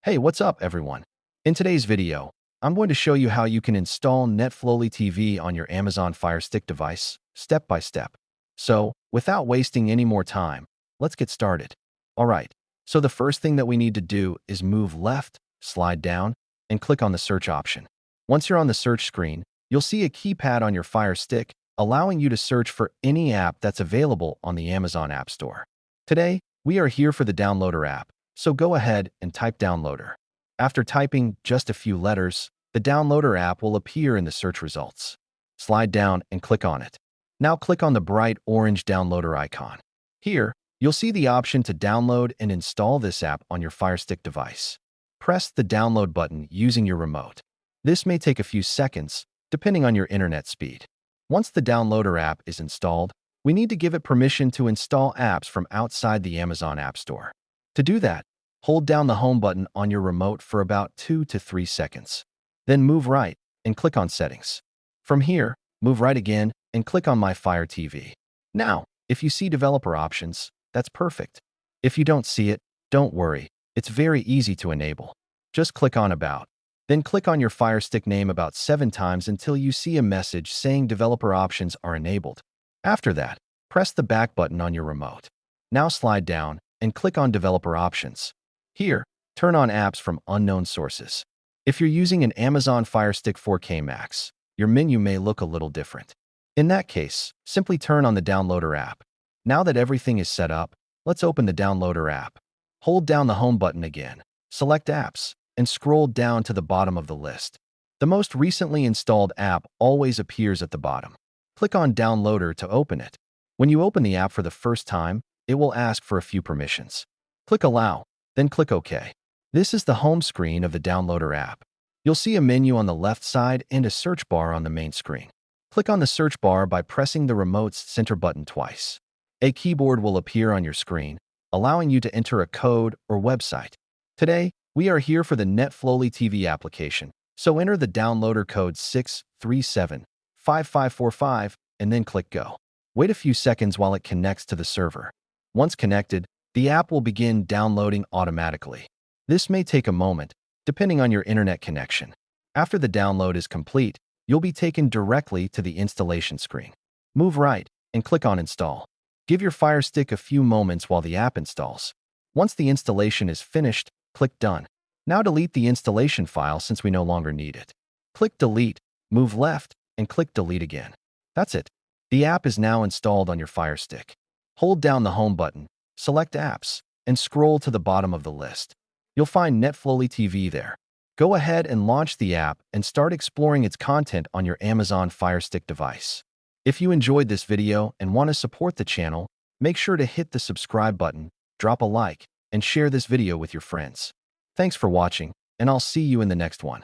Hey, what's up, everyone? In today's video, I'm going to show you how you can install NETFLY TV on your Amazon FireStick device, step by step. So, without wasting any more time, let's get started. All right, so the first thing that we need to do is move left, slide down, and click on the search option. Once you're on the search screen, you'll see a keypad on your FireStick, allowing you to search for any app that's available on the Amazon App Store. Today, we are here for the Downloader app. So go ahead and type Downloader. After typing just a few letters, the Downloader app will appear in the search results. Slide down and click on it. Now click on the bright orange Downloader icon. Here, you'll see the option to download and install this app on your FireStick device. Press the download button using your remote. This may take a few seconds, depending on your internet speed. Once the Downloader app is installed, we need to give it permission to install apps from outside the Amazon App Store. To do that, hold down the home button on your remote for about 2 to 3 seconds. Then move right and click on Settings. From here, move right again and click on My Fire TV. Now, if you see developer options, that's perfect. If you don't see it, don't worry. It's very easy to enable. Just click on About. Then click on your FireStick name about 7 times until you see a message saying developer options are enabled. After that, press the back button on your remote. Now slide down and click on Developer Options. Here, turn on apps from unknown sources. If you're using an Amazon FireStick 4K Max, your menu may look a little different. In that case, simply turn on the Downloader app. Now that everything is set up, let's open the Downloader app. Hold down the Home button again, select Apps, and scroll down to the bottom of the list. The most recently installed app always appears at the bottom. Click on Downloader to open it. When you open the app for the first time, it will ask for a few permissions. Click Allow, then click OK. This is the home screen of the Downloader app. You'll see a menu on the left side and a search bar on the main screen. Click on the search bar by pressing the remote's center button twice. A keyboard will appear on your screen, allowing you to enter a code or website. Today, we are here for the NETFLY TV application, so enter the Downloader code 6375545 and then click Go. Wait a few seconds while it connects to the server. Once connected, the app will begin downloading automatically. This may take a moment, depending on your internet connection. After the download is complete, you'll be taken directly to the installation screen. Move right and click on Install. Give your FireStick a few moments while the app installs. Once the installation is finished, click Done. Now delete the installation file since we no longer need it. Click Delete, move left, and click Delete again. That's it. The app is now installed on your FireStick. Hold down the Home button, select Apps, and scroll to the bottom of the list. You'll find NETFLY TV there. Go ahead and launch the app and start exploring its content on your Amazon FireStick device. If you enjoyed this video and want to support the channel, make sure to hit the subscribe button, drop a like, and share this video with your friends. Thanks for watching, and I'll see you in the next one.